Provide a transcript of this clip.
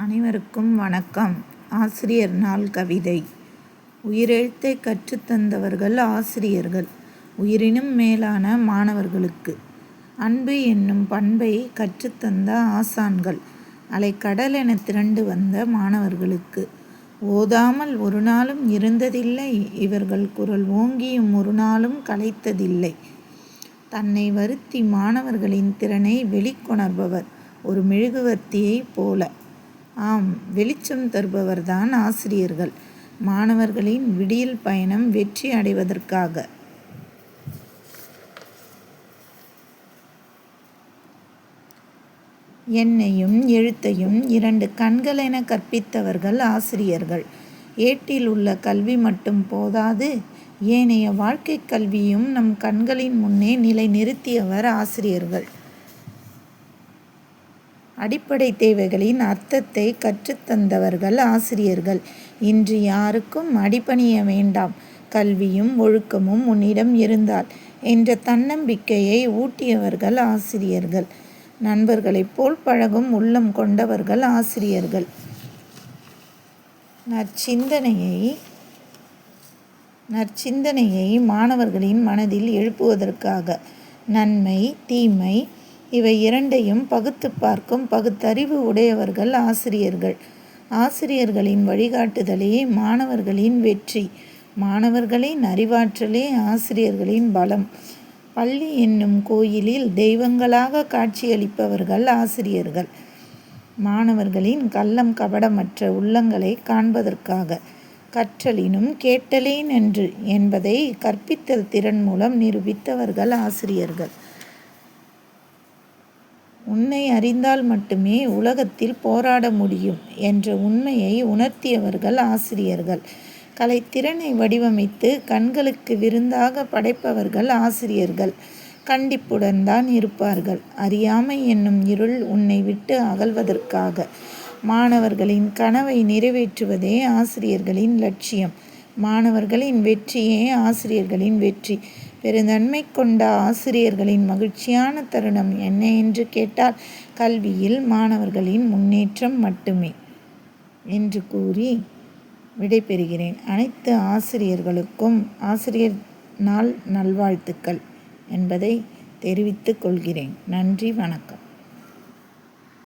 அனைவருக்கும் வணக்கம். ஆசிரியர் நாள் கவிதை. உயிரெழுத்தை கற்றுத்தந்தவர்கள் ஆசிரியர்கள். உயிரினும் மேலான மாணவர்களுக்கு அன்பு என்னும் பண்பை கற்றுத்தந்த ஆசான்கள். அலைக்கடல் என திரண்டு வந்த மாணவர்களுக்கு ஓதாமல் ஒரு நாளும் இருந்ததில்லை. இவர்கள் குரல் ஓங்கியும் ஒரு நாளும் கலைத்ததில்லை. தன்னை வருத்தி மாணவர்களின் திறனை வெளிக்கொணர்பவர் ஒரு மெழுகுவர்த்தியைப் போல. ஆம், வெளிச்சம் தருபவர்தான் ஆசிரியர்கள். மாணவர்களின் விடியல் பயணம் வெற்றி அடைவதற்காக. எண்ணையும் எழுத்தையும் 2 கண்கள் என கற்பித்தவர்கள் ஆசிரியர்கள். ஏட்டில் உள்ள கல்வி மட்டும் போதாது, ஏனைய வாழ்க்கை கல்வியும் நம் கண்களின் முன்னே நிலை நிறுத்தியவர் ஆசிரியர்கள். அடிப்படை தேவைகளின் அர்த்தத்தை கற்றுத்தந்தவர்கள் ஆசிரியர்கள். இன்று யாருக்கும் அடிபணிய வேண்டாம், கல்வியும் ஒழுக்கமும் உன்னிடம் இருந்தால் என்ற தன்னம்பிக்கையை ஊட்டியவர்கள் ஆசிரியர்கள். நண்பர்களைப் போல் பழகும் உள்ளம் கொண்டவர்கள் ஆசிரியர்கள். நற்சிந்தனையை மாணவர்களின் மனதில் எழுப்புவதற்காக நன்மை தீமை இவை இரண்டையும் பகுத்து பார்க்கும் பகுத்தறிவு உடையவர்கள் ஆசிரியர்கள். ஆசிரியர்களின் வழிகாட்டுதலே மாணவர்களின் வெற்றி. மாணவர்களின் அறிவாற்றலே ஆசிரியர்களின் பலம். பள்ளி என்னும் கோயிலில் தெய்வங்களாக காட்சியளிப்பவர்கள் ஆசிரியர்கள். மாணவர்களின் கள்ளம் கபடமற்ற உள்ளங்களை காண்பதற்காக கற்றலினும் கேட்டலே நன்று என்பதை கற்பித்தல் திறன் மூலம் நிரூபித்தவர்கள் ஆசிரியர்கள். உன்னை அறிந்தால் மட்டுமே உலகத்தில் போராட முடியும் என்ற உண்மையை உணர்த்தியவர்கள் ஆசிரியர்கள். கலைத்திறனை வடிவமைத்து கண்களுக்கு விருந்தாக படைப்பவர்கள் ஆசிரியர்கள். கண்டிப்புடன் தான் இருப்பார்கள். அறியாமை என்னும் இருள் உன்னை விட்டு அகல்வதற்காக. மாணவர்களின் கனவை நிறைவேற்றுவதே ஆசிரியர்களின் லட்சியம். மாணவர்களின் வெற்றியே ஆசிரியர்களின் வெற்றி. பெருந்தன்மை கொண்ட ஆசிரியர்களின் மகிழ்ச்சியான தருணம் என்ன என்று கேட்டால், கல்வியில் மாணவர்களின் முன்னேற்றம் மட்டுமே என்று கூறி விடைபெறுகிறேன். அனைத்து ஆசிரியர்களுக்கும் ஆசிரியர் நாள் நல்வாழ்த்துக்கள் என்பதை தெரிவித்துக் கொள்கிறேன். நன்றி, வணக்கம்.